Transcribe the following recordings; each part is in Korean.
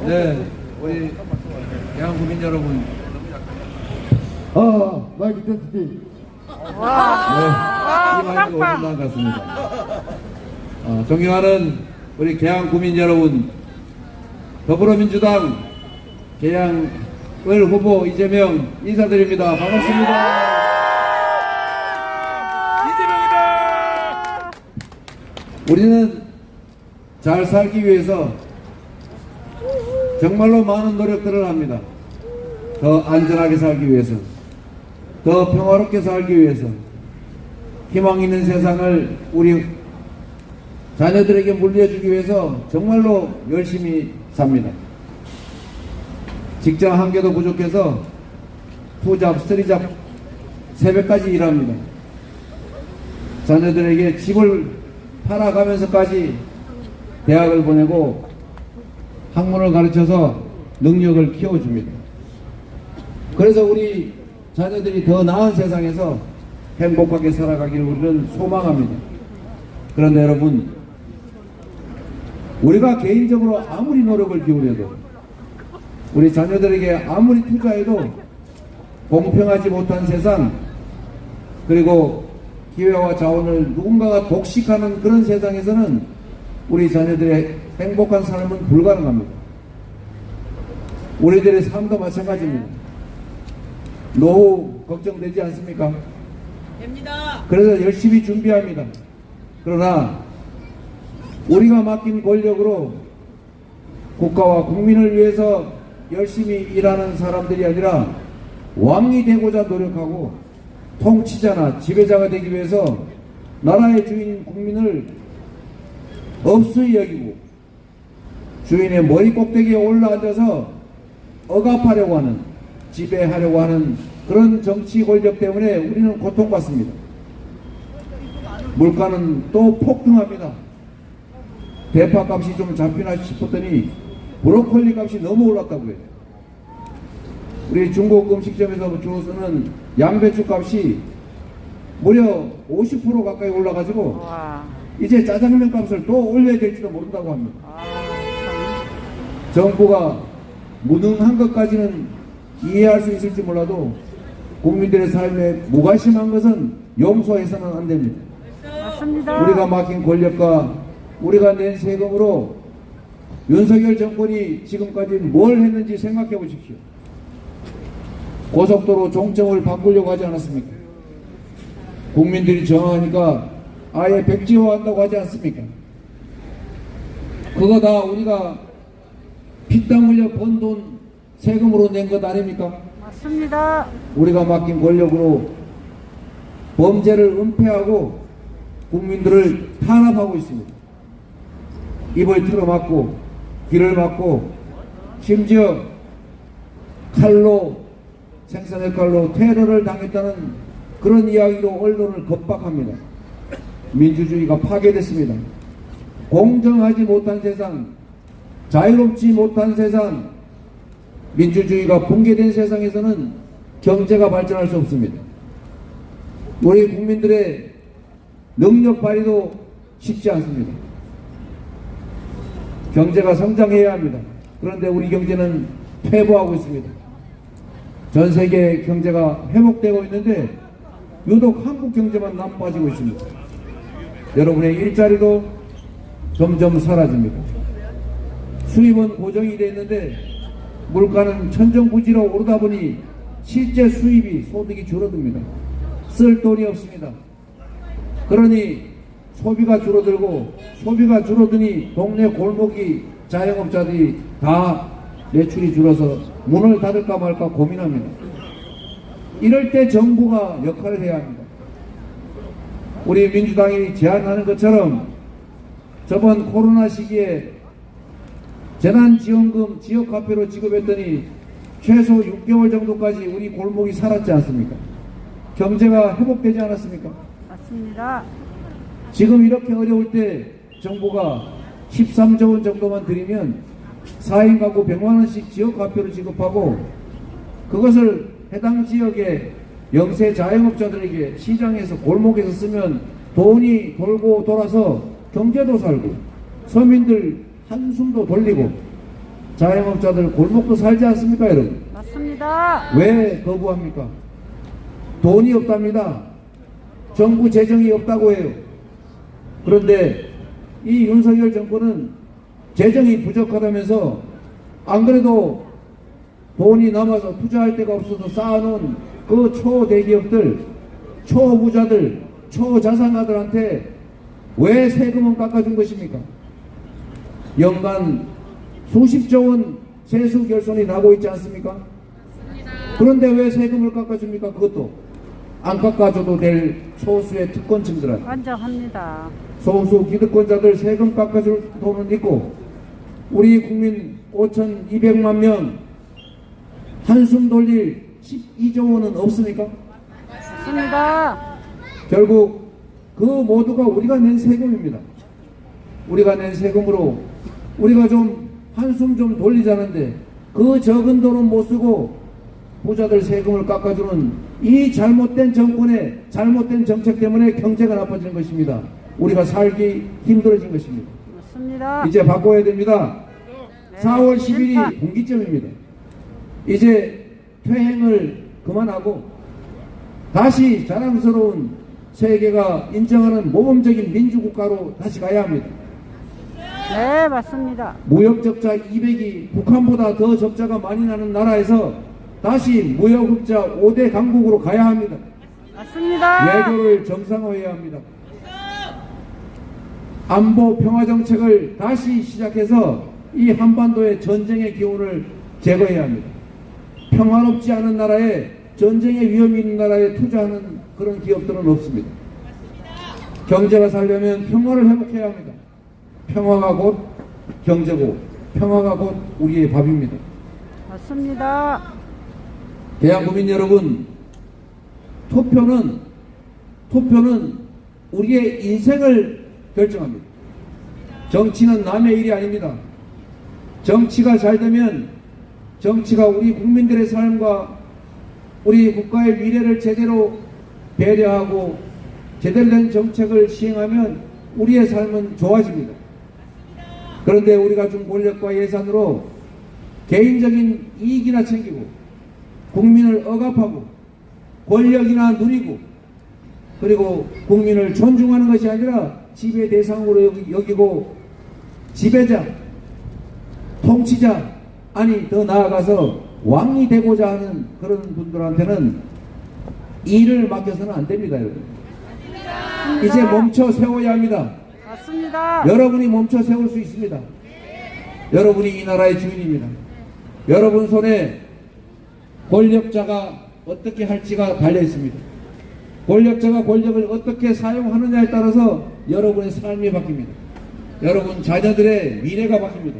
네, 우리 대한국민 여러분. 마이크 테스팅. 네, 이 마이크 오신 것 같습니다. 존경하는 우리 계양구민 여러분, 더불어민주당 계양을 후보 이재명 인사드립니다. 반갑습니다. 우리는 잘 살기 위해서 정말로 많은 노력들을 합니다. 더 안전하게 살기 위해서, 더 평화롭게 살기 위해서, 희망 있는 세상을 우리 자녀들에게 물려주기 위해서 정말로 열심히 삽니다. 직장 한 개도 부족해서 투잡, 스리잡 새벽까지 일합니다. 자녀들에게 집을 팔아가면서까지 대학을 보내고 학문을 가르쳐서 능력을 키워줍니다. 그래서 우리 자녀들이 더 나은 세상에서 행복하게 살아가기를 우리는 소망합니다. 그런데 여러분, 우리가 개인적으로 아무리 노력을 기울여도, 우리 자녀들에게 아무리 투자해도 공평하지 못한 세상, 그리고 기회와 자원을 누군가가 독식하는 그런 세상에서는 우리 자녀들의 행복한 삶은 불가능합니다. 우리들의 삶도 마찬가지입니다. 노후 걱정되지 않습니까? 됩니다. 그래서 열심히 준비합니다. 그러나 우리가 맡긴 권력으로 국가와 국민을 위해서 열심히 일하는 사람들이 아니라 왕이 되고자 노력하고 통치자나 지배자가 되기 위해서 나라의 주인인 국민을 업수히 여기고 주인의 머리 꼭대기에 올라앉아서 억압하려고 하는, 지배하려고 하는 그런 정치 권력 때문에 우리는 고통받습니다. 물가는 또 폭등합니다. 대파 값이 좀 잡히나 싶었더니 브로콜리 값이 너무 올랐다고 해요. 우리 중국 음식점에서 주로 쓰는 양배추 값이 무려 50% 가까이 올라가지고 이제 짜장면 값을 또 올려야 될지도 모른다고 합니다. 정부가 무능한 것까지는 이해할 수 있을지 몰라도 국민들의 삶에 무관심한 것은 용서해서는 안 됩니다. 맞습니다. 우리가 맡긴 권력과 우리가 낸 세금으로 윤석열 정권이 지금까지 뭘 했는지 생각해 보십시오. 고속도로 종점을 바꾸려고 하지 않았습니까? 국민들이 정하니까 아예 백지화한다고 하지 않습니까? 그거 다 우리가 피땀 흘려 번 돈 세금으로 낸 것 아닙니까? 맞습니다. 우리가 맡긴 권력으로 범죄를 은폐하고 국민들을 탄압하고 있습니다. 입을 틀어막고 귀를 막고 심지어 칼로, 생선의 칼로 테러를 당했다는 그런 이야기로 언론을 겁박합니다. 민주주의가 파괴됐습니다. 공정하지 못한 세상, 자유롭지 못한 세상, 민주주의가 붕괴된 세상에서는 경제가 발전할 수 없습니다. 우리 국민들의 능력 발휘도 쉽지 않습니다. 경제가 성장해야 합니다. 그런데 우리 경제는 퇴보하고 있습니다. 전 세계 경제가 회복되고 있는데 유독 한국 경제만 나빠지고 있습니다. 여러분의 일자리도 점점 사라집니다. 수입은 고정이 되어 있는데 물가는 천정부지로 오르다 보니 실제 수입이, 소득이 줄어듭니다. 쓸 돈이 없습니다. 그러니 소비가 줄어들고, 소비가 줄어드니 동네 골목이 자영업자들이 다 매출이 줄어서 문을 닫을까 말까 고민합니다. 이럴 때 정부가 역할을 해야 합니다. 우리 민주당이 제안하는 것처럼 저번 코로나 시기에 재난지원금 지역화폐로 지급했더니 최소 6개월 정도까지 우리 골목이 살았지 않습니까? 경제가 회복되지 않았습니까? 맞습니다. 지금 이렇게 어려울 때 정부가 13조 원 정도만 드리면 4인 가구 100만 원씩 지역화폐로 지급하고 그것을 해당 지역의 영세 자영업자들에게 시장에서 골목에서 쓰면 돈이 돌고 돌아서 경제도 살고 서민들 한숨도 돌리고 자영업자들 골목도 살지 않습니까, 여러분? 맞습니다. 왜 거부합니까? 돈이 없답니다. 정부 재정이 없다고 해요. 그런데 이 윤석열 정권은 재정이 부족하다면서 안 그래도 돈이 남아서 투자할 데가 없어서 쌓아놓은 그 초대기업들, 초부자들, 초자산가들한테 왜 세금은 깎아준 것입니까? 연간 수십조 원 세수 결손이 나고 있지 않습니까? 그런데 왜 세금을 깎아줍니까? 그것도 안 깎아줘도 될 소수의 특권층들한테. 완전합니다. 소수 기득권자들 세금 깎아줄 돈은 있고 우리 국민 5,200만 명 한숨 돌릴 12조 원은 없습니까? 맞습니다. 결국 그 모두가 우리가 낸 세금입니다. 우리가 낸 세금으로 우리가 좀 한숨 좀 돌리자는데 그 적은 돈은 못 쓰고 부자들 세금을 깎아주는 이 잘못된 정권의 잘못된 정책 때문에 경제가 나빠지는 것입니다. 우리가 살기 힘들어진 것입니다. 맞습니다. 이제 바꿔야 됩니다. 네, 4월 심판. 10일이 분기점입니다. 이제 퇴행을 그만하고 다시 자랑스러운 세계가 인정하는 모범적인 민주국가로 다시 가야 합니다. 네, 맞습니다. 무역 적자 200이 북한보다 더 적자가 많이 나는 나라에서 다시 무역 흑자 5대 강국으로 가야 합니다. 맞습니다. 외교를 정상화해야 합니다. 안보 평화 정책을 다시 시작해서 이 한반도의 전쟁의 기운을 제거해야 합니다. 평화롭지 않은 나라에 전쟁의 위험이 있는 나라에 투자하는 그런 기업들은 없습니다. 경제가 살려면 평화를 회복해야 합니다. 평화가 곧 경제고 평화가 곧 우리의 밥입니다. 맞습니다. 대한국민 여러분, 투표는 우리의 인생을 결정합니다. 정치는 남의 일이 아닙니다. 정치가 잘 되면 정치가 우리 국민들의 삶과 우리 국가의 미래를 제대로 배려하고 제대로 된 정책을 시행하면 우리의 삶은 좋아집니다. 그런데 우리가 준 권력과 예산으로 개인적인 이익이나 챙기고 국민을 억압하고 권력이나 누리고 그리고 국민을 존중하는 것이 아니라 지배 대상으로 여기고 지배자, 통치자, 아니 더 나아가서 왕이 되고자 하는 그런 분들한테는 일을 맡겨서는 안 됩니다, 여러분. 이제 멈춰 세워야 합니다. 맞습니다. 여러분이 멈춰 세울 수 있습니다. 여러분이 이 나라의 주인입니다. 여러분 손에 권력자가 어떻게 할지가 달려 있습니다. 권력자가 권력을 어떻게 사용하느냐에 따라서 여러분의 삶이 바뀝니다. 여러분 자녀들의 미래가 바뀝니다.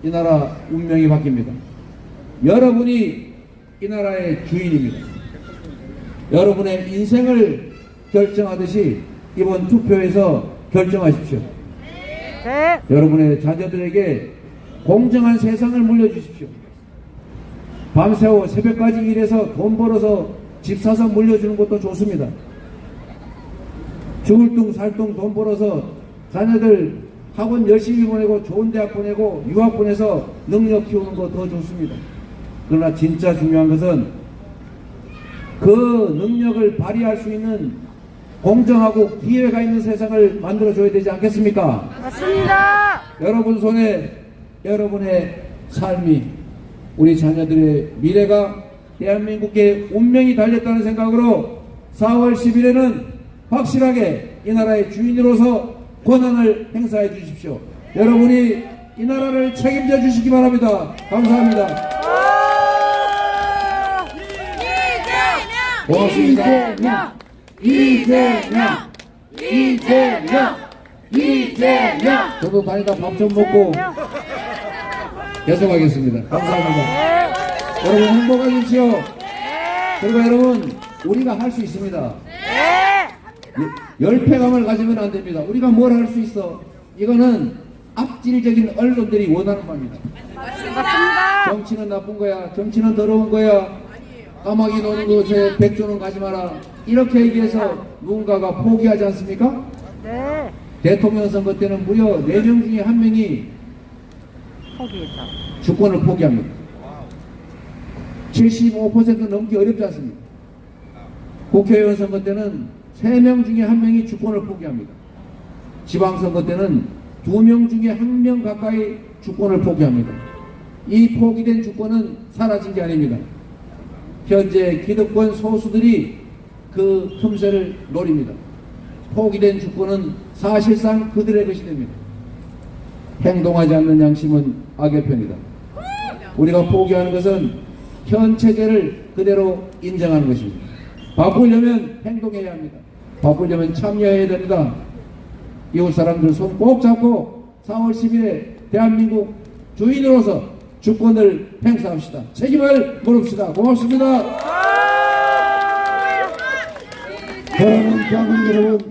이 나라 운명이 바뀝니다. 여러분이 이 나라의 주인입니다. 여러분의 인생을 결정하듯이 이번 투표에서 결정하십시오. 네. 여러분의 자녀들에게 공정한 세상을 물려주십시오. 밤새워 새벽까지 일해서 돈 벌어서 집 사서 물려주는 것도 좋습니다. 죽을 둥 살 둥 돈 벌어서 자녀들 학원 열심히 보내고 좋은 대학 보내고 유학 보내서 능력 키우는 거 더 좋습니다. 그러나 진짜 중요한 것은 그 능력을 발휘할 수 있는 공정하고 기회가 있는 세상을 만들어줘야 되지 않겠습니까? 맞습니다. 여러분 손에 여러분의 삶이 우리 자녀들의 미래가 대한민국의 운명이 달렸다는 생각으로 4월 10일에는 확실하게 이 나라의 주인으로서 권한을 행사해 주십시오. 여러분이 이 나라를 책임져 주시기 바랍니다. 감사합니다. 고맙습니다. 이재명. 저도 다니다 밥 좀 먹고 계속하겠습니다. 감사합니다. 네. 여러분 행복하십시오. 네. 그리고 여러분 우리가 할 수 있습니다. 네. 열패감을 가지면 안 됩니다. 우리가 뭘 할 수 있어? 이거는 악질적인 언론들이 원하는 겁니다. 맞습니다. 정치는 나쁜 거야. 정치는 더러운 거야. 까마귀 노는 곳에 백조는 가지 마라. 이렇게 얘기해서 누군가가 포기하지 않습니까? 네. 대통령 선거 때는 무려 4명 중에 1명이 포기했다. 주권을 포기합니다. 75% 넘기 어렵지 않습니다. 국회의원 선거 때는 3명 중에 1명이 주권을 포기합니다. 지방선거 때는 2명 중에 1명 가까이 주권을 포기합니다. 이 포기된 주권은 사라진 게 아닙니다. 현재 기득권 소수들이 그 틈새를 노립니다. 포기된 주권은 사실상 그들의 것이 됩니다. 행동하지 않는 양심은 악의 편이다. 우리가 포기하는 것은 현 체제를 그대로 인정하는 것입니다. 바꾸려면 행동해야 합니다. 바꾸려면 참여해야 됩니다. 이웃 사람들 손 꼭 잡고 4월 10일에 대한민국 주인으로서 주권을 행사합시다. 책임을 물읍시다. 고맙습니다. 사랑하는 장군 여러분,